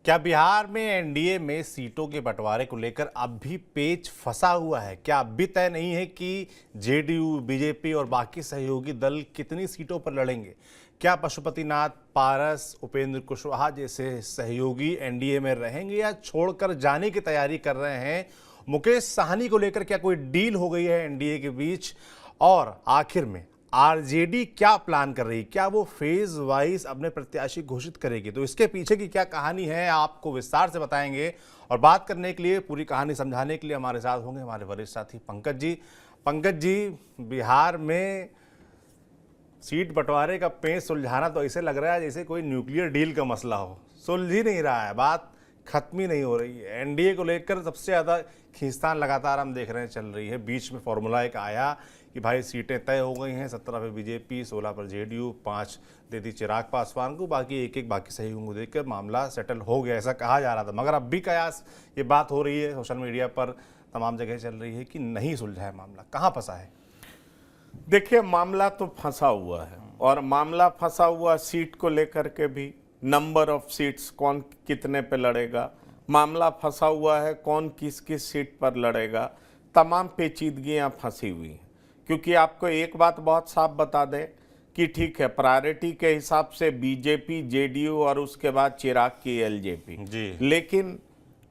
क्या बिहार में एनडीए में सीटों के बंटवारे को लेकर अब भी पेच फंसा हुआ है? क्या अब भी तय नहीं है कि जेडीयू, बीजेपी और बाकी सहयोगी दल कितनी सीटों पर लड़ेंगे? क्या पशुपतिनाथ, पारस, उपेंद्र कुशवाहा जैसे सहयोगी एनडीए में रहेंगे या छोड़कर जाने की तैयारी कर रहे हैं? मुकेश साहनी को लेकर क्या कोई डील हो गई है एनडीए के बीच? और आखिर में आरजेडी क्या प्लान कर रही है? क्या वो फेज वाइज अपने प्रत्याशी घोषित करेगी? तो इसके पीछे की क्या कहानी है आपको विस्तार से बताएंगे। और बात करने के लिए, पूरी कहानी समझाने के लिए हमारे साथ होंगे हमारे वरिष्ठ साथी पंकज जी। पंकज जी, बिहार में सीट बंटवारे का पेच सुलझाना तो ऐसे लग रहा है जैसे कोई न्यूक्लियर डील का मसला हो। सुलझ ही नहीं रहा है, बात खत्म ही नहीं हो रही है। एनडीए को लेकर सबसे ज़्यादा खींचतान लगातार हम देख रहे हैं चल रही है। बीच में फॉर्मूला एक आया कि भाई सीटें तय हो गई हैं, 17 पर बीजेपी, 16 पर जेडीयू, 5 दे दी चिराग पासवान को, बाकी एक बाकी सहयोगियों को देकर मामला सेटल हो गया, ऐसा कहा जा रहा था। मगर अब भी कयास ये बात हो रही है, सोशल मीडिया पर तमाम जगह चल रही है कि नहीं सुलझा है मामला। कहाँ फंसा है? देखिए, मामला तो फंसा हुआ है और मामला फंसा हुआ सीट को लेकर के भी, नंबर ऑफ सीट्स कौन कितने पे लड़ेगा, मामला फंसा हुआ है कौन किस किस सीट पर लड़ेगा, तमाम पेचीदगियां फंसी हुई हैं। क्योंकि आपको एक बात बहुत साफ बता दें कि ठीक है, प्रायोरिटी के हिसाब से बीजेपी, जेडीयू और उसके बाद चिराग की एलजेपी जी, लेकिन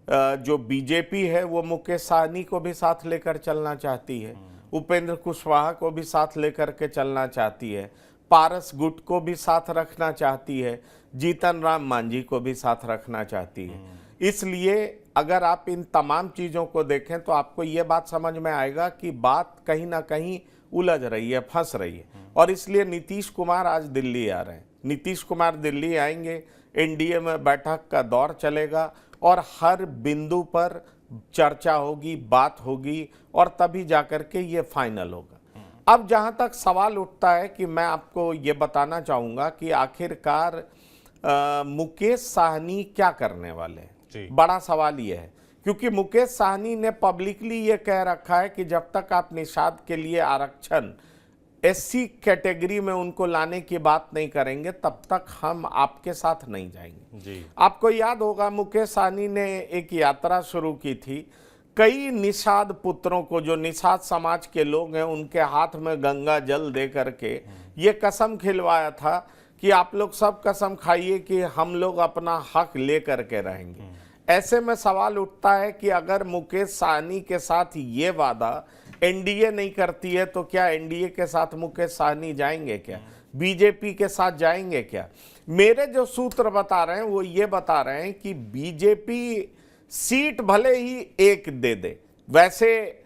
जो बीजेपी है वो मुकेश साहनी को भी साथ लेकर चलना चाहती है, उपेंद्र कुशवाहा को भी साथ लेकर के चलना चाहती है, पारस गुट को भी साथ रखना चाहती है, जीतन राम मांझी को भी साथ रखना चाहती है। इसलिए अगर आप इन तमाम चीज़ों को देखें तो आपको ये बात समझ में आएगा कि बात कहीं ना कहीं उलझ रही है, फंस रही है। और इसलिए नीतीश कुमार आज दिल्ली आ रहे हैं। नीतीश कुमार दिल्ली आएंगे, एनडीए में बैठक का दौर चलेगा और हर बिंदु पर चर्चा होगी, बात होगी और तभी जाकर के ये फाइनल होगा। अब जहां तक सवाल उठता है कि मैं आपको ये बताना चाहूँगा कि आखिरकार मुकेश साहनी क्या करने वाले हैं। बड़ा सवाल ये है, क्योंकि मुकेश साहनी ने पब्लिकली ये कह रखा है कि जब तक आप निषाद के लिए आरक्षण एससी कैटेगरी में उनको लाने की बात नहीं करेंगे तब तक हम आपके साथ नहीं जाएंगे जी। आपको याद होगा ये साहनी ने एक यात्रा शुरू की थी, कई निषाद पुत्रों को, जो निषाद समाज के लोग हैं, उनके हाथ में गंगा जल दे करके ये कसम खिलवाया था कि आप लोग सब कसम खाइए कि हम लोग अपना हक ले करके रहेंगे। ऐसे में सवाल उठता है कि अगर मुकेश साहनी के साथ ये वादा एनडीए नहीं करती है तो क्या एनडीए के साथ मुकेश साहनी जाएंगे क्या? बीजेपी के साथ जाएंगे क्या? मेरे जो सूत्र बता रहे हैं वो ये बता रहे हैं कि बीजेपी सीट भले ही एक दे दे, वैसे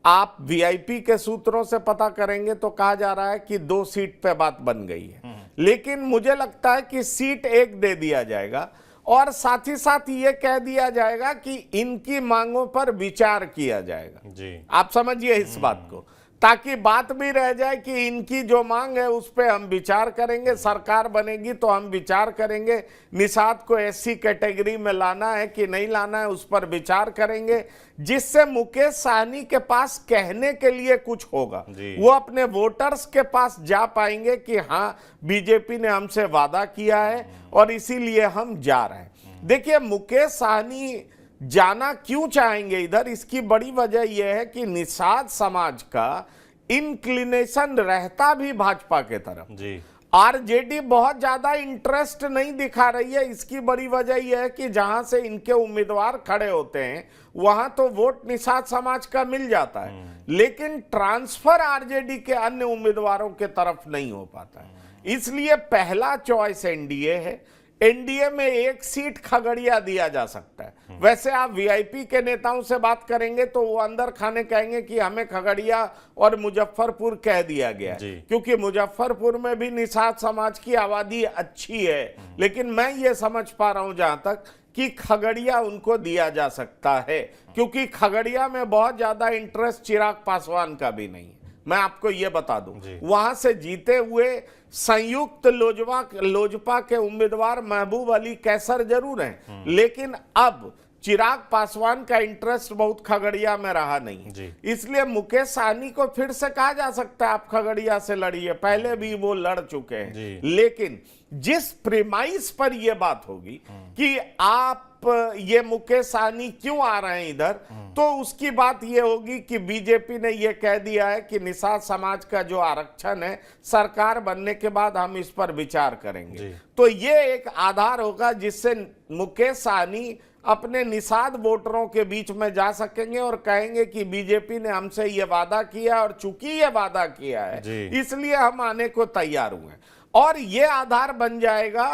आप वीआईपी के सूत्रों से पता करेंगे तो कहा जा रहा है कि 2 सीट पे बात बन गई है, लेकिन मुझे लगता है कि सीट एक दे दिया जाएगा और साथ ही साथ ये कह दिया जाएगा कि इनकी मांगों पर विचार किया जाएगा जी। आप समझिए इस बात को, ताकि बात भी रह जाए कि इनकी जो मांग है उस पर हम विचार करेंगे, सरकार बनेगी तो हम विचार करेंगे, निषाद को एससी कैटेगरी में लाना है कि नहीं लाना है उस पर विचार करेंगे, जिससे मुकेश साहनी के पास कहने के लिए कुछ होगा। वो अपने वोटर्स के पास जा पाएंगे कि हाँ, बीजेपी ने हमसे वादा किया है और इसीलिए हम जा रहे हैं। देखिए, मुकेश साहनी जाना क्यों चाहेंगे इधर, इसकी बड़ी वजह यह है कि निषाद समाज का इंक्लिनेशन रहता भी भाजपा के तरफ जी। आरजेडी बहुत ज्यादा इंटरेस्ट नहीं दिखा रही है। इसकी बड़ी वजह यह है कि जहां से इनके उम्मीदवार खड़े होते हैं वहां तो वोट निषाद समाज का मिल जाता है, लेकिन ट्रांसफर आरजेडी के अन्य उम्मीदवारों के तरफ नहीं हो पाता है। इसलिए पहला चॉइस एनडीए है। एनडीए में 1 सीट खगड़िया दिया जा सकता है। वैसे आप वीआईपी के नेताओं से बात करेंगे तो वो अंदर खाने कहेंगे कि हमें खगड़िया और मुजफ्फरपुर कह दिया गया, क्योंकि मुजफ्फरपुर में भी निषाद समाज की आबादी अच्छी है, लेकिन मैं ये समझ पा रहा हूं जहां तक कि खगड़िया उनको दिया जा सकता है, क्योंकि खगड़िया में बहुत ज्यादा इंटरेस्ट चिराग पासवान का भी नहीं है। मैं आपको ये बता दूं, वहां से जीते हुए संयुक्त लोजपा के उम्मीदवार महबूब अली कैसर जरूर हैं, लेकिन अब चिराग पासवान का इंटरेस्ट बहुत खगड़िया में रहा नहीं, जी। इसलिए मुकेश सहनी को फिर से कहा जा सकता है आप खगड़िया से लड़िए, पहले भी वो लड़ चुके हैं। जी। लेकिन जिस प्रीमाइस पर ये बात होगी कि आप ये मुकेश सहनी क्यों आ रहे हैं इधर, तो उसकी बात ये होगी कि बीजेपी ने ये कह दिया है कि निषाद समाज का जो आरक्षण है सरकार बनने के बाद हम इस पर विचार करेंगे। तो ये एक आधार होगा जिससे मुकेश सहनी अपने निषाद वोटरों के बीच में जा सकेंगे और कहेंगे कि बीजेपी ने हमसे ये वादा किया और चूंकि ये वादा किया है इसलिए हम आने को तैयार हुए हैं। और ये आधार बन जाएगा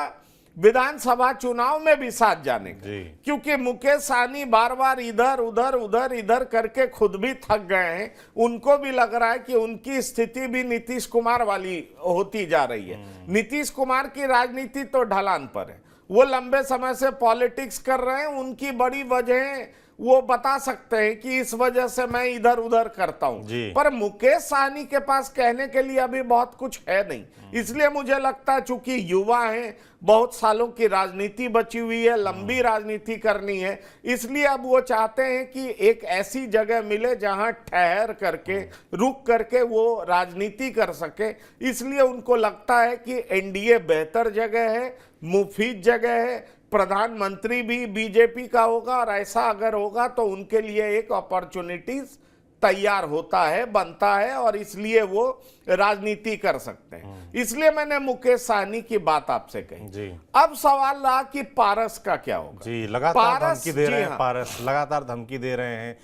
विधानसभा चुनाव में भी साथ जाने का, क्योंकि मुकेश सहनी बार बार इधर उधर करके खुद भी थक गए हैं। उनको भी लग रहा है कि उनकी स्थिति भी नीतीश कुमार वाली होती जा रही है। नीतीश कुमार की राजनीति तो ढलान पर है, वो लंबे समय से पॉलिटिक्स कर रहे हैं, उनकी बड़ी वजह वो बता सकते हैं कि इस वजह से मैं इधर उधर करता हूं, पर मुकेश सहनी के पास कहने के लिए अभी बहुत कुछ है नहीं। इसलिए मुझे लगता है चूंकि युवा हैं, बहुत सालों की राजनीति बची हुई है, लंबी राजनीति करनी है, इसलिए अब वो चाहते हैं कि एक ऐसी जगह मिले जहां ठहर करके रुक करके वो राजनीति कर सके। इसलिए उनको लगता है कि एनडीए बेहतर जगह है, मुफीद जगह है, प्रधानमंत्री भी बीजेपी का होगा, और ऐसा अगर होगा तो उनके लिए एक अपॉर्चुनिटीज तैयार होता है, बनता है, और इसलिए वो राजनीति कर सकते हैं। इसलिए मैंने मुकेश सहनी की बात आपसे कही। अब सवाल रहा कि पारस का क्या होगा। जी, लगातार धमकी दे रहे हैं पारस, लगातार धमकी दे रहे हैं।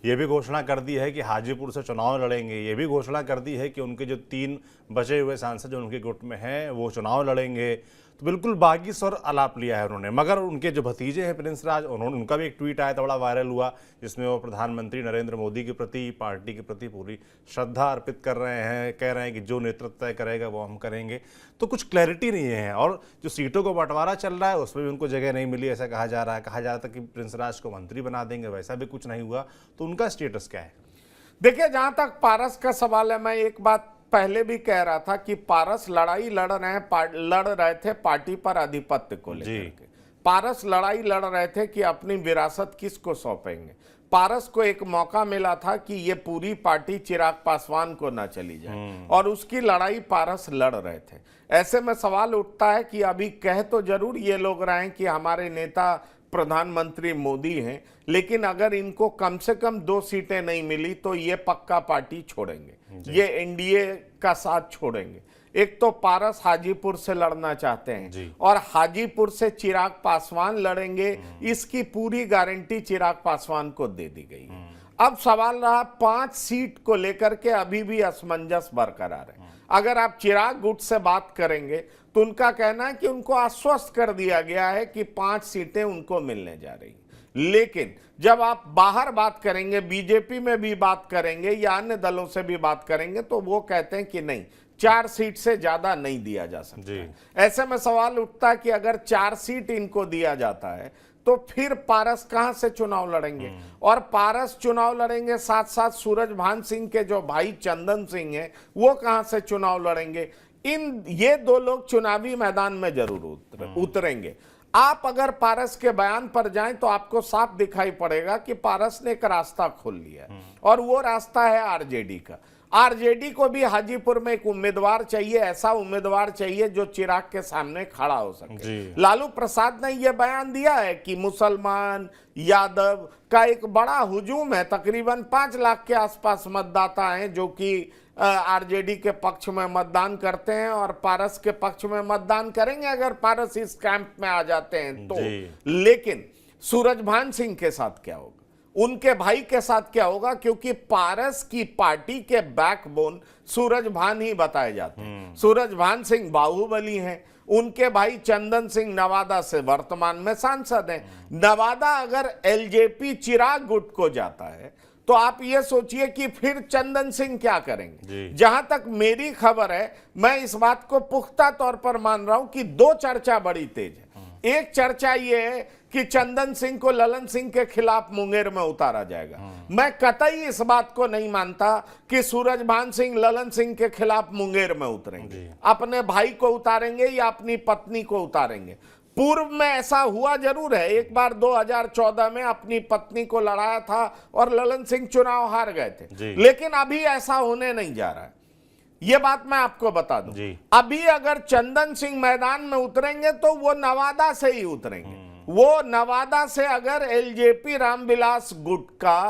ये भी घोषणा कर दी है कि हाजीपुर से चुनाव लड़ेंगे, ये भी घोषणा कर दी है कि उनके जो 3 बचे हुए सांसद जो उनके गुट में हैं वो चुनाव लड़ेंगे। तो बिल्कुल बागी स्वर आलाप लिया है उन्होंने। मगर उनके जो भतीजे हैं प्रिंस राज, उनका भी एक ट्वीट आया था, बड़ा वायरल हुआ, जिसमें वो प्रधानमंत्री नरेंद्र मोदी के प्रति, पार्टी के प्रति पूरी श्रद्धा अर्पित कर रहे हैं, कह रहे हैं कि जो नेतृत्व तय करेगा वो हम करेंगे। तो कुछ क्लैरिटी नहीं है, और जो सीटों को बंटवारा चल रहा है उसमें भी उनको जगह नहीं मिली, ऐसा कहा जा रहा है। कहा जा रहा था कि प्रिंस राज को मंत्री बना देंगे, वैसा भी कुछ नहीं हुआ। तो उनका स्टेटस क्या है? देखिए, जहां तक पारस का सवाल है, मैं एक बात पहले भी कह रहा था कि पारस लड़ाई लड़ रहे थे पार्टी पर आधिपत्य को लेकर। पारस लड़ाई लड़ रहे थे कि अपनी विरासत किसको सौंपेंगे। पारस को एक मौका मिला था कि ये पूरी पार्टी चिराग पासवान को ना चली जाए, और उसकी लड़ाई पारस लड़ रहे थे। ऐसे में सवाल उठता है कि अभी कह तो जरूर ये लोग रहे हैं कि हमारे नेता प्रधानमंत्री मोदी हैं, लेकिन अगर इनको कम से कम 2 सीटें नहीं मिली तो ये पक्का पार्टी छोड़ेंगे, ये एनडीए का साथ छोड़ेंगे। एक तो पारस हाजीपुर से लड़ना चाहते हैं, और हाजीपुर से चिराग पासवान लड़ेंगे, इसकी पूरी गारंटी चिराग पासवान को दे दी गई है। अब सवाल रहा 5 सीट को लेकर के, अभी भी असमंजस बरकरार है। अगर आप चिराग गुट से बात करेंगे तो उनका कहना है कि उनको आश्वस्त कर दिया गया है कि 5 सीटें उनको मिलने जा रही। लेकिन जब आप बाहर बात करेंगे, बीजेपी में भी बात करेंगे या अन्य दलों से भी बात करेंगे, तो वो कहते हैं कि नहीं, 4 सीट से ज्यादा नहीं दिया जा सकता। ऐसे में सवाल उठता है कि अगर 4 सीट इनको दिया जाता है तो फिर पारस कहां से चुनाव लड़ेंगे, और पारस चुनाव लड़ेंगे, साथ साथ सूरजभान सिंह के जो भाई चंदन सिंह हैं वो कहां से चुनाव लड़ेंगे। ये 2 लोग चुनावी मैदान में जरूर उतरेंगे। आप अगर पारस के बयान पर जाएं तो आपको साफ दिखाई पड़ेगा कि पारस ने एक रास्ता खोल लिया है, और वो रास्ता है आरजेडी का। आरजेडी को भी हाजीपुर में एक उम्मीदवार चाहिए, ऐसा उम्मीदवार चाहिए जो चिराग के सामने खड़ा हो सके। लालू प्रसाद ने यह बयान दिया है कि मुसलमान यादव का एक बड़ा हुजूम है, तकरीबन 5 लाख के आसपास मतदाता हैं जो कि आरजेडी के पक्ष में मतदान करते हैं और पारस के पक्ष में मतदान करेंगे अगर पारस इस कैंप में आ जाते हैं तो। लेकिन सूरजभान सिंह के साथ क्या होगा, उनके भाई के साथ क्या होगा, क्योंकि पारस की पार्टी के बैकबोन सूरजभान ही बताए जाते हैं। सूरजभान सिंह बाहुबली हैं, उनके भाई चंदन सिंह नवादा से वर्तमान में सांसद हैं। नवादा अगर एलजेपी चिराग गुट को जाता है तो आप ये सोचिए कि फिर चंदन सिंह क्या करेंगे। जहां तक मेरी खबर है, मैं इस बात को पुख्ता तौर पर मान रहा हूं कि 2 चर्चा बड़ी तेज है। एक चर्चा ये है कि चंदन सिंह को ललन सिंह के खिलाफ मुंगेर में उतारा जाएगा। मैं कतई इस बात को नहीं मानता कि सूरजभान सिंह ललन सिंह के खिलाफ मुंगेर में उतरेंगे, अपने भाई को उतारेंगे या अपनी पत्नी को उतारेंगे। पूर्व में ऐसा हुआ जरूर है, एक बार 2014 में अपनी पत्नी को लड़ाया था और ललन सिंह चुनाव हार गए थे, लेकिन अभी ऐसा होने नहीं जा रहा है। ये बात मैं आपको बता दूं, अभी अगर चंदन सिंह मैदान में उतरेंगे तो वो नवादा से ही उतरेंगे। वो नवादा से अगर एलजेपी रामविलास गुटका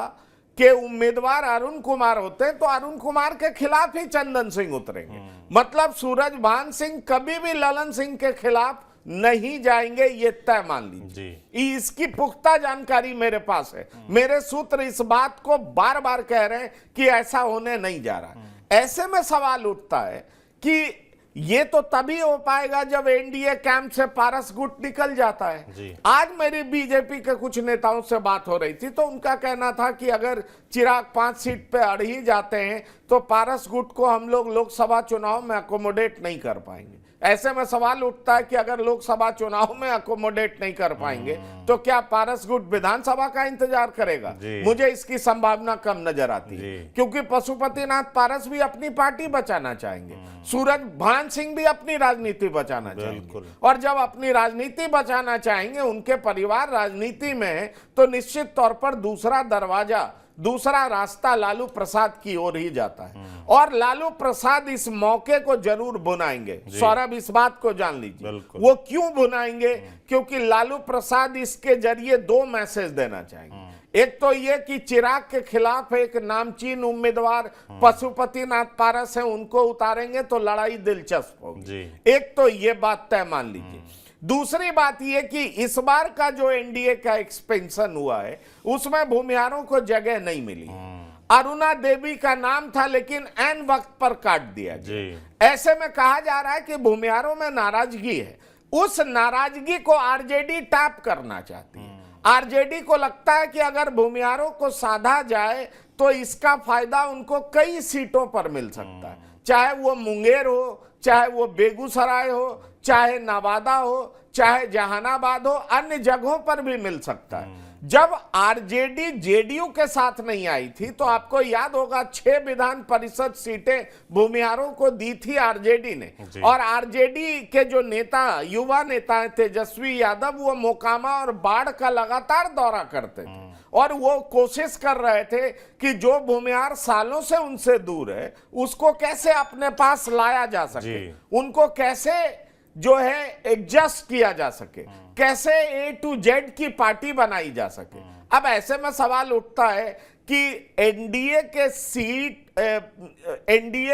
के उम्मीदवार अरुण कुमार होते हैं तो अरुण कुमार के खिलाफ ही चंदन सिंह उतरेंगे। मतलब सूरजभान सिंह कभी भी ललन सिंह के खिलाफ नहीं जाएंगे, ये तय मान लीजिए। इसकी पुख्ता जानकारी मेरे पास है, मेरे सूत्र इस बात को बार बार कह रहे हैं कि ऐसा होने नहीं जा रहा। ऐसे में सवाल उठता है कि ये तो तभी हो पाएगा जब एनडीए कैंप से पारस गुट निकल जाता है। आज मेरी बीजेपी के कुछ नेताओं से बात हो रही थी तो उनका कहना था कि अगर चिराग 5 सीट पे अड़ ही जाते हैं तो पारस गुट को हम लोग लोकसभा चुनाव में अकोमोडेट नहीं कर पाएंगे। ऐसे में सवाल उठता है कि अगर लोकसभा चुनाव में अकोमोडेट नहीं कर पाएंगे तो क्या पारस गुट विधानसभा का इंतजार करेगा? मुझे इसकी संभावना कम नजर आती है, क्योंकि पशुपतिनाथ पारस भी अपनी पार्टी बचाना चाहेंगे, सूरजभान सिंह भी अपनी राजनीति बचाना चाहेंगे, और जब अपनी राजनीति बचाना चाहेंगे, उनके परिवार राजनीति में है, तो निश्चित तौर पर दूसरा दरवाजा, दूसरा रास्ता लालू प्रसाद की ओर ही जाता है। और लालू प्रसाद इस मौके को जरूर बुनाएंगे। सौरभ, इस बात को जान लीजिए, वो क्यों बुनाएंगे? क्योंकि लालू प्रसाद इसके जरिए 2 मैसेज देना चाहेंगे। एक तो ये कि चिराग के खिलाफ एक नामचीन उम्मीदवार पशुपतिनाथ पारस है, उनको उतारेंगे तो लड़ाई दिलचस्प होगी। एक तो ये बात तय मान लीजिए। दूसरी बात यह कि इस बार का जो एनडीए का एक्सपेंशन हुआ है उसमें भूमिहारों को जगह नहीं मिली। अरुणा देवी का नाम था लेकिन ऐन वक्त पर काट दिया गया। ऐसे में कहा जा रहा है कि भूमिहारों में नाराजगी है, उस नाराजगी को आरजेडी टैप करना चाहती है। आरजेडी को लगता है कि अगर भूमिहारों को साधा जाए तो इसका फायदा उनको कई सीटों पर मिल सकता है, चाहे वो मुंगेर हो, चाहे वो बेगूसराय हो, चाहे नवादा हो, चाहे जहानाबाद हो, अन्य जगहों पर भी मिल सकता है। जब आरजेडी जेडीयू के साथ नहीं आई थी तो आपको याद होगा 6 विधान परिषद सीटें भूमिहारों को दी थी आरजेडी ने, और आरजेडी के जो नेता, युवा नेता तेजस्वी यादव, वो मोकामा और बाढ़ का लगातार दौरा करते थे और वो कोशिश कर रहे थे कि जो भूमिहार सालों से उनसे दूर है उसको कैसे अपने पास लाया जा सके, उनको कैसे जो है एडजस्ट किया जा सके, कैसे A to Z की पार्टी बनाई जा सके। अब ऐसे में सवाल उठता है कि एनडीए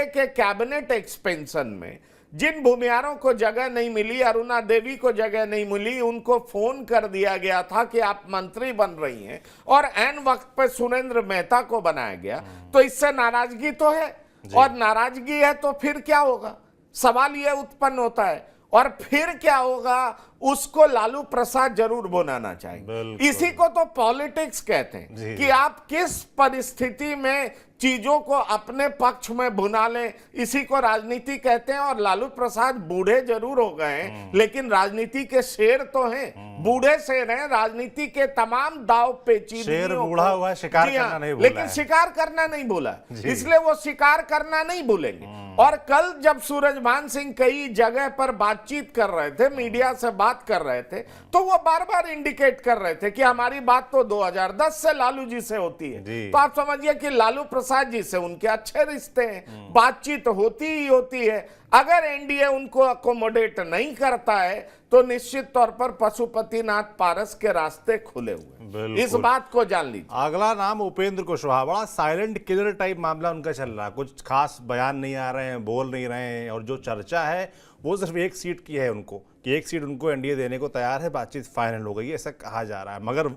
के कैबिनेट एक्सपेंशन में जिन भूमिहारों को जगह नहीं मिली, अरुणा देवी को जगह नहीं मिली, उनको फोन कर दिया गया था कि आप मंत्री बन रही हैं, और ऐन वक्त पे सुरेंद्र मेहता को बनाया गया, तो इससे नाराजगी तो है, और नाराजगी है तो फिर क्या होगा? सवाल यह उत्पन्न होता है। और फिर क्या होगा? उसको लालू प्रसाद जरूर बनाना चाहेंगे। इसी को तो पॉलिटिक्स कहते हैं कि आप किस परिस्थिति में चीजों को अपने पक्ष में भुना लें, इसी को राजनीति कहते हैं। और लालू प्रसाद बूढ़े जरूर हो गए हैं लेकिन राजनीति के शेर तो हैं, बूढ़े शेर हैं, राजनीति के तमाम दाव पेचीदगियों शेर बूढ़ा हुआ है, शिकार करना नहीं भूला, लेकिन शिकार करना नहीं भूला, इसलिए वो शिकार करना नहीं भूलेंगे। और कल जब सूरजभान सिंह कई जगह पर बातचीत कर रहे थे, मीडिया से बात कर रहे थे, तो वो बार बार इंडिकेट कर रहे थे कि हमारी बात तो 2010 से लालू जी से होती है। तो आप समझिए कि लालू प्रसाद जी से उनके अच्छे रिश्ते हैं, बातचीत होती ही होती है। अगर एनडीए उनको अकोमोडेट नहीं करता है तो निश्चित तौर पर पशुपतिनाथ पारस के रास्ते खुले हुए, इस बात को जान लीजिए। अगला नाम उपेंद्र कुशवाहा, बड़ा साइलेंट किलर टाइप मामला उनका चल रहा है, कुछ खास बयान नहीं आ रहे हैं, बोल नहीं रहे हैं, और जो चर्चा है वो सिर्फ 1 सीट की है उनको, कि 1 सीट उनको एनडीए देने को तैयार है, बातचीत फाइनल हो गई, ऐसा कहा जा रहा है। मगर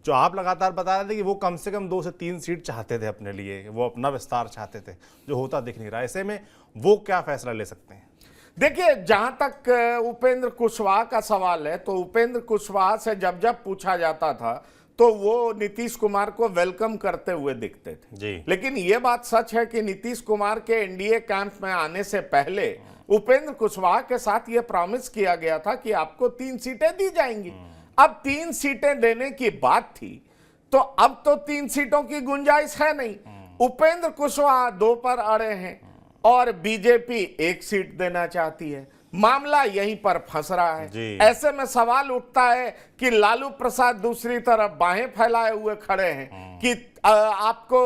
जो आप लगातार बता रहे थे कि वो कम से कम 2 से 3 सीट चाहते थे अपने लिए, वो अपना विस्तार चाहते थे, जो होता दिख नहीं रहा। ऐसे में वो क्या फैसला ले सकते हैं? देखिए, जहां तक उपेंद्र कुशवाहा का सवाल है, तो उपेंद्र कुशवाहा से जब जब पूछा जाता था तो वो नीतीश कुमार को वेलकम करते हुए दिखते थे। लेकिन ये बात सच है कि नीतीश कुमार के एनडीए कैंप में आने से पहले उपेंद्र कुशवाहा के साथ ये प्रॉमिस किया गया था कि आपको 3 सीटें दी जाएंगी। अब 3 सीटें देने की बात थी, तो अब तो 3 सीटों की गुंजाइश है नहीं। उपेंद्र कुशवाहा 2 पर अड़े हैं और बीजेपी 1 सीट देना चाहती है। मामला यहीं पर फंस रहा है। जी। ऐसे में सवाल उठता है कि लालू प्रसाद दूसरी तरफ बाहें फैलाए हुए खड़े हैं कि आपको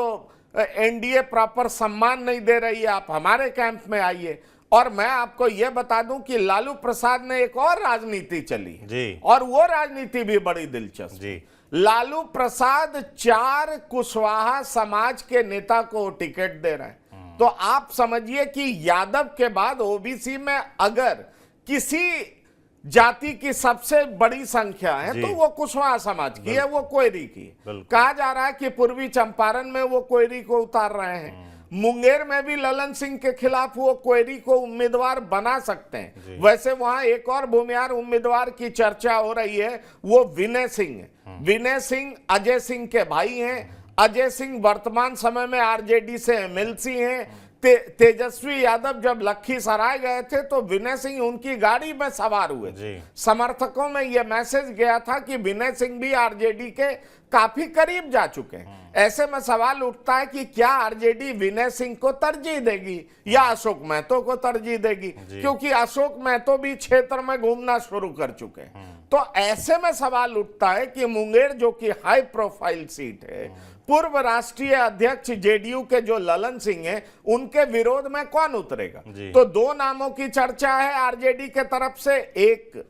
एनडीए प्रॉपर सम्मान नहीं दे रही है, आप हमारे कैंप में आइए। और मैं आपको यह बता दूं कि लालू प्रसाद ने एक और राजनीति चली जी। और वो राजनीति भी बड़ी दिलचस्प। जी। लालू प्रसाद 4 कुशवाहा समाज के नेता को टिकट दे रहे हैं। तो आप समझिए कि यादव के बाद ओबीसी में अगर किसी जाति की सबसे बड़ी संख्या है तो वो कुशवाहा समाज की है, वो कोयरी की है। कहा जा रहा है कि पूर्वी चंपारण में वो कोयरी को उतार रहे हैं। मुंगेर में भी ललन सिंह के खिलाफ वो कोयरी को उम्मीदवार बना सकते हैं। वैसे वहां एक और भूमिहार उम्मीदवार की चर्चा हो रही है, वो विनय सिंह है। विनय सिंह अजय सिंह के भाई हैं। अजय सिंह वर्तमान समय में आरजेडी से एमएलसी हैं। तेजस्वी यादव जब लखीसराय गए थे तो विनय सिंह उनकी गाड़ी में सवार हुए थे। समर्थकों में यह मैसेज गया था कि विनय सिंह भी आरजेडी के काफी करीब जा चुके हैं। ऐसे में सवाल उठता है कि क्या आरजेडी विनय सिंह को तरजीह देगी या अशोक महतो को तरजीह देगी, क्योंकि अशोक महतो भी क्षेत्र में घूमना शुरू कर चुके हैं। तो ऐसे में सवाल उठता है कि मुंगेर जो कि हाई प्रोफाइल सीट है, पूर्व राष्ट्रीय अध्यक्ष जेडीयू के जो ललन सिंह हैं, उनके विरोध में कौन उतरेगा। तो 2 नामों की चर्चा है आरजेडी के तरफ से, एक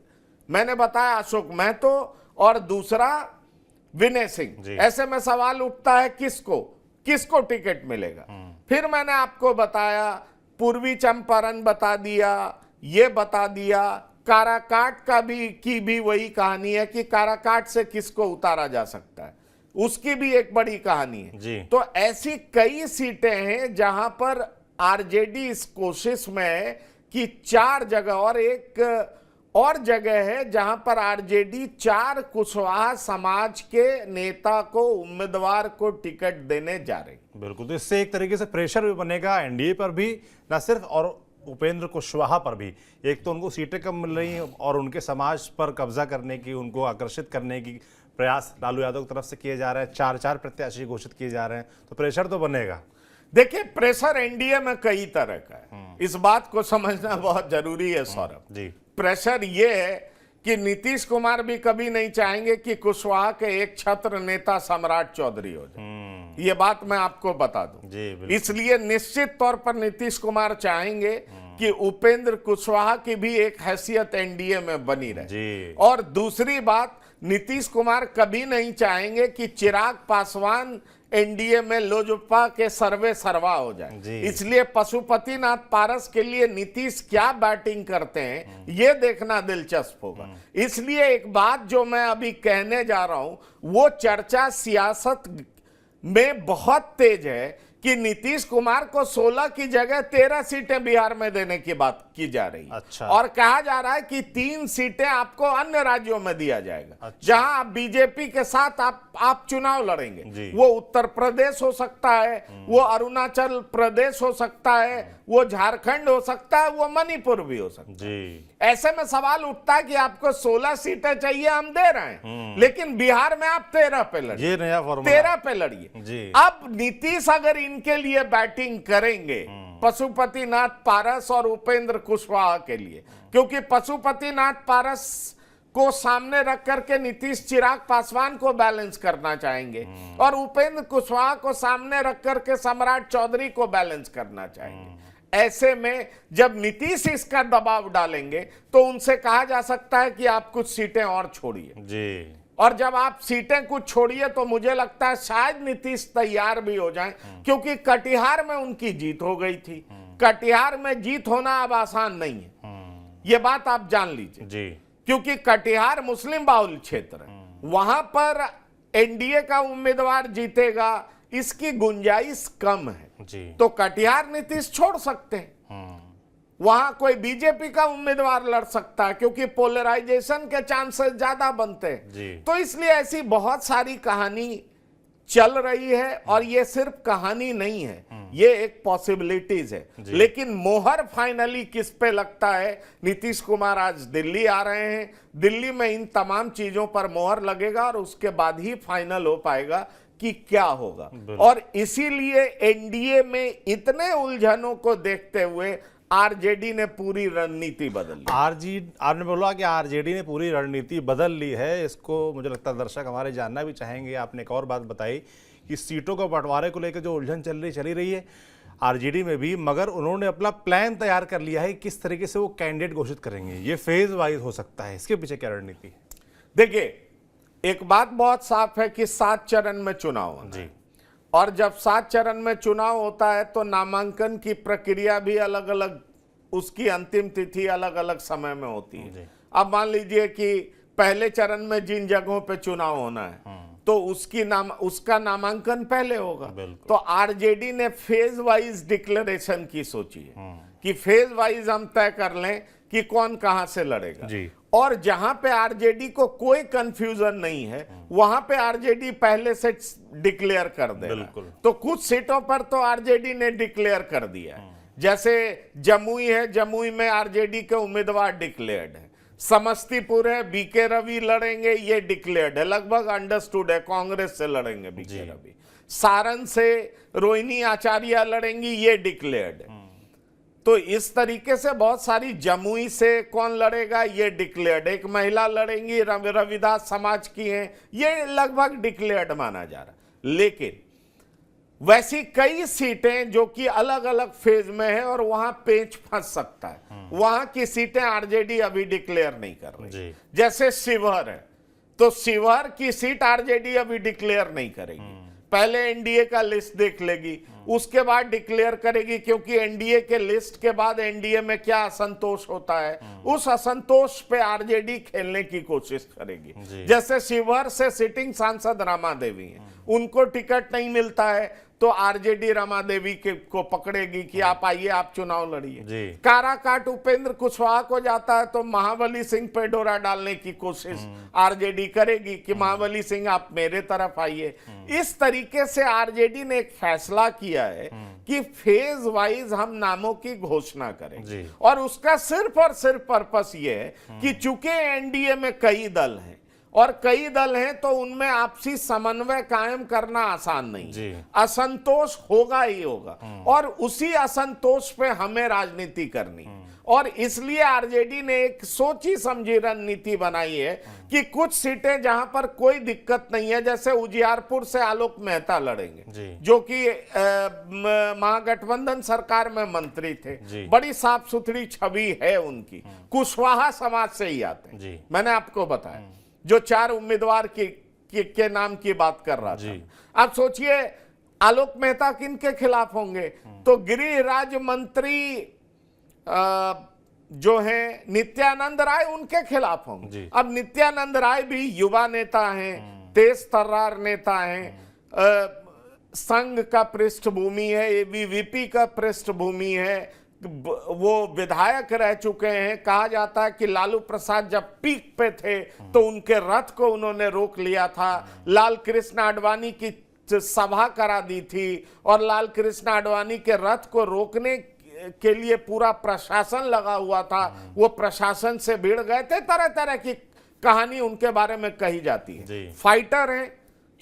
मैंने बताया अशोक महतो और दूसरा विनय सिंह। ऐसे में सवाल उठता है किसको टिकट मिलेगा। फिर मैंने आपको बताया पूर्वी चंपारण बता दिया, ये बता दिया काराकाट की भी वही कहानी है कि काराकाट से किसको उतारा जा सकता है, उसकी भी एक बड़ी कहानी है। तो ऐसी कई सीटें हैं जहां पर आरजेडी इस कोशिश में है कि 4 जगह और एक और जगह है जहां पर आरजेडी 4 कुशवाहा समाज के नेता को उम्मीदवार को टिकट देने जा रही। बिल्कुल, तो इससे एक तरीके से प्रेशर भी बनेगा एनडीए पर भी, न सिर्फ और उपेंद्र कुशवाहा पर भी। एक तो उनको सीटें कम मिल रही हैं और उनके समाज पर कब्जा करने की, उनको आकर्षित करने की प्रयास लालू यादव की तरफ से किए जा रहे हैं। 4 प्रत्याशी घोषित किए जा रहे हैं, तो प्रेशर तो बनेगा। देखिए, प्रेशर एनडीए में कई तरह का है, इस बात को समझना बहुत जरूरी है सौरभ जी। प्रेशर ये है कि नीतीश कुमार भी कभी नहीं चाहेंगे कि कुशवाहा के एक छत्र नेता सम्राट चौधरी हो जाए, ये बात मैं आपको बता दूं। इसलिए निश्चित तौर पर नीतीश कुमार चाहेंगे कि उपेंद्र कुशवाहा की भी एक हैसियत एनडीए में बनी रहे। और दूसरी बात, नीतीश कुमार कभी नहीं चाहेंगे कि चिराग पासवान एनडीए में लोजपा के सर्वे सर्वा हो जाए। इसलिए पशुपतिनाथ पारस के लिए नीतीश क्या बैटिंग करते हैं ये देखना दिलचस्प होगा। इसलिए एक बात जो मैं अभी कहने जा रहा हूं, वो चर्चा सियासत में बहुत तेज है कि नीतीश कुमार को 16 की जगह 13 सीटें बिहार में देने की बात की जा रही है। अच्छा। और कहा जा रहा है कि 3 सीटें आपको अन्य राज्यों में दिया जाएगा। अच्छा। जहां आप बीजेपी के साथ आप चुनाव लड़ेंगे। वो उत्तर प्रदेश हो सकता है, वो अरुणाचल प्रदेश हो सकता है, वो झारखंड हो सकता है, वो मणिपुर भी हो सकता है। ऐसे में सवाल उठता है कि आपको 16 सीटें चाहिए, हम दे रहे हैं, लेकिन बिहार में आप 13 पे लड़िए, 13 पे लड़िए। अब नीतीश अगर इनके लिए बैटिंग करेंगे पशुपतिनाथ पारस और उपेंद्र कुशवाहा के लिए, क्योंकि पशुपतिनाथ पारस को सामने रख करके नीतीश चिराग पासवान को बैलेंस करना चाहेंगे और उपेंद्र कुशवाहा को सामने रख करके सम्राट चौधरी को बैलेंस करना चाहेंगे। ऐसे में जब नीतीश इसका दबाव डालेंगे तो उनसे कहा जा सकता है कि आप कुछ सीटें और छोड़िए। और जब आप सीटें कुछ छोड़िए तो मुझे लगता है शायद नीतीश तैयार भी हो जाएं, क्योंकि कटिहार में उनकी जीत हो गई थी। कटिहार में जीत होना अब आसान नहीं है, ये बात आप जान लीजिए, क्योंकि कटिहार मुस्लिम बाहुल क्षेत्र है, वहां पर एनडीए का उम्मीदवार जीतेगा इसकी गुंजाइश कम है। तो कटिहार नीतीश छोड़ सकते हैं, वहां कोई बीजेपी का उम्मीदवार लड़ सकता है, क्योंकि पोलराइजेशन के चांसेस ज्यादा बनते हैं। तो इसलिए ऐसी बहुत सारी कहानी चल रही है और ये सिर्फ कहानी नहीं है, ये एक पॉसिबिलिटीज है। लेकिन मोहर फाइनली किस पे लगता है? नीतीश कुमार आज दिल्ली आ रहे हैं, दिल्ली में इन तमाम चीजों पर मोहर लगेगा और उसके बाद ही फाइनल हो पाएगा कि क्या होगा। और इसीलिए एनडीए में इतने उलझनों को देखते हुए आरजेडी ने पूरी रणनीति बदल ली। आपने बोला कि आरजेडी ने पूरी रणनीति बदल ली है, इसको मुझे लगता है दर्शक हमारे जानना भी चाहेंगे। आपने एक और बात बताई कि सीटों को बंटवारे को लेकर जो उलझन चली रही है आरजेडी में भी, मगर उन्होंने अपना प्लान तैयार कर लिया है किस तरीके से वो कैंडिडेट घोषित करेंगे। ये फेज वाइज हो सकता है, इसके पीछे क्या रणनीति है? देखिए, एक बात बहुत साफ है कि 7 चरण में चुनाव होना है। और जब 7 चरण में चुनाव होता है तो नामांकन की प्रक्रिया भी अलग अलग, उसकी अंतिम तिथि अलग अलग समय में होती है। अब मान लीजिए कि पहले चरण में जिन जगहों पे चुनाव होना है तो उसका नामांकन पहले होगा। तो आरजेडी ने फेज वाइज डिक्लेरेशन की सोची है कि फेज वाइज हम तय कर लें कि कौन कहां से लड़ेगा और जहां पे आरजेडी को कोई कंफ्यूजन नहीं है वहां पे आरजेडी पहले से डिक्लेयर कर दे। तो कुछ सीटों पर तो आरजेडी ने डिक्लेयर कर दिया है, जैसे जमुई है, जमुई में आरजेडी के उम्मीदवार डिक्लेयर्ड है। समस्तीपुर है, बीके रवि लड़ेंगे, ये डिक्लेयर्ड है, लगभग अंडरस्टूड है, कांग्रेस से लड़ेंगे बीके रवि। सारण से रोहिणी आचार्य लड़ेंगी, ये डिक्लेयर्ड है। तो इस तरीके से बहुत सारी, जमुई से कौन लड़ेगा ये डिक्लेयर्ड, एक महिला लड़ेंगी, रविदास समाज की हैं, ये लगभग डिक्लेयर्ड माना जा रहा। लेकिन वैसी कई सीटें जो कि अलग अलग फेज में है और वहां पेच फंस सकता है, वहां की सीटें आरजेडी अभी डिक्लेयर नहीं कर रही। जैसे शिवहर है, तो शिवहर की सीट आरजेडी अभी डिक्लेयर नहीं करेगी, पहले एनडीए का लिस्ट देख लेगी, उसके बाद डिक्लेयर करेगी, क्योंकि एनडीए के लिस्ट के बाद एनडीए में क्या असंतोष होता है, उस असंतोष पे आरजेडी खेलने की कोशिश करेगी। जैसे शिवहर से सिटिंग सांसद रमा देवी हैं, उनको टिकट नहीं मिलता है तो आरजेडी रमा देवी को पकड़ेगी कि आप आइए, आप चुनाव लड़िए। काराकाट उपेंद्र कुशवाहा को जाता है तो महाबली सिंह पे डोरा डालने की कोशिश आरजेडी करेगी कि महाबली सिंह आप मेरे तरफ आइए। इस तरीके से आरजेडी ने एक फैसला किया है कि फेज वाइज हम नामों की घोषणा करें और उसका सिर्फ और सिर्फ पर्पस ये है कि चूंकि एनडीए में कई दल हैं और कई दल हैं तो उनमें आपसी समन्वय कायम करना आसान नहीं, असंतोष होगा ही होगा और उसी असंतोष पे हमें राजनीति करनी। और इसलिए आरजेडी ने एक सोची समझी रणनीति बनाई है कि कुछ सीटें जहां पर कोई दिक्कत नहीं है, जैसे उजियारपुर से आलोक मेहता लड़ेंगे जो कि महागठबंधन सरकार में मंत्री थे, बड़ी साफ सुथरी छवि है उनकी, कुशवाहा समाज से ही आते हैं, मैंने आपको बताया, जो 4 उम्मीदवार के नाम की बात कर रहा था। अब सोचिए आलोक मेहता किनके खिलाफ होंगे, तो गृह राज्य मंत्री जो हैं नित्यानंद राय, उनके खिलाफ होंगे। अब नित्यानंद राय भी युवा नेता हैं, तेज तर्रार नेता हैं, संघ का पृष्ठभूमि है, एबीवीपी का पृष्ठभूमि है, वो विधायक रह चुके हैं। कहा जाता है कि लालू प्रसाद जब पीक पे थे तो उनके रथ को उन्होंने रोक लिया था, लाल कृष्ण आडवाणी की सभा करा दी थी और लाल कृष्ण आडवाणी के रथ को रोकने के लिए पूरा प्रशासन लगा हुआ था, वो प्रशासन से भिड़ गए थे। तरह तरह की कहानी उनके बारे में कही जाती है। फाइटर हैं,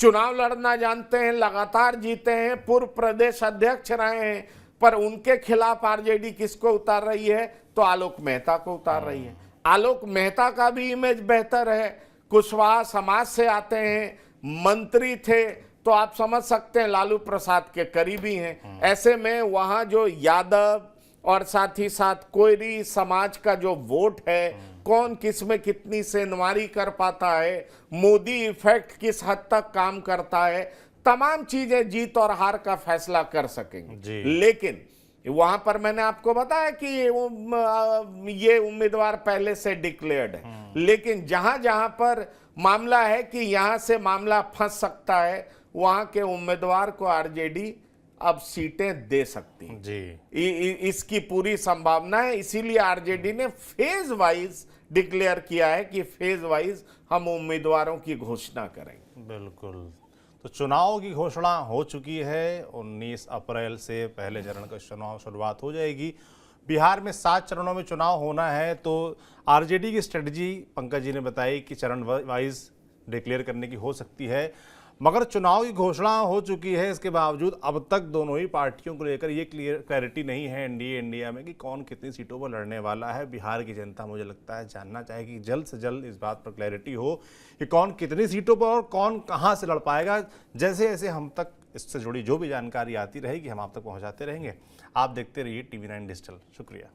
चुनाव लड़ना जानते हैं, लगातार जीते हैं, पूर्व प्रदेश अध्यक्ष रहे हैं, पर उनके खिलाफ आरजेडी किसको उतार रही है, तो आलोक मेहता को उतार रही है। आलोक मेहता का भी इमेज बेहतर है, कुशवाहा समाज से आते हैं, मंत्री थे, तो आप समझ सकते हैं लालू प्रसाद के करीबी हैं। ऐसे में वहां जो यादव और साथ ही साथ कोयरी समाज का जो वोट है, कौन किस में कितनी सेंधमारी कर पाता है, मोदी इफेक्ट किस हद तक काम करता है, तमाम चीजें जीत और हार का फैसला कर सकेंगे। लेकिन वहां पर मैंने आपको बताया कि ये उम्मीदवार पहले से डिक्लेयर्ड है, लेकिन जहां जहां पर मामला है कि यहां से मामला फंस सकता है, वहां के उम्मीदवार को आरजेडी अब सीटें दे सकती है। इसकी पूरी संभावना है, इसीलिए आरजेडी ने फेज वाइज डिक्लेयर किया है कि फेज वाइज हम उम्मीदवारों की घोषणा करेंगे। बिल्कुल, तो चुनाव की घोषणा हो चुकी है। 19 अप्रैल से पहले चरण का चुनाव शुरुआत हो जाएगी। बिहार में 7 चरणों में चुनाव होना है, तो आरजेडी की स्ट्रेटजी पंकज जी ने बताई कि चरण वाइज डिक्लेयर करने की हो सकती है, मगर चुनाव की घोषणा हो चुकी है, इसके बावजूद अब तक दोनों ही पार्टियों को लेकर ये क्लैरिटी नहीं है एनडीए इंडिया में कि कौन कितनी सीटों पर लड़ने वाला है। बिहार की जनता मुझे लगता है जानना चाहेगी, जल्द से जल्द इस बात पर क्लैरिटी हो कि कौन कितनी सीटों पर और कौन कहां से लड़ पाएगा। जैसे जैसे हम तक इससे जुड़ी जो भी जानकारी आती रहेगी हम आप तक पहुंचाते रहेंगे। आप देखते रहिए TV9 डिजिटल। शुक्रिया।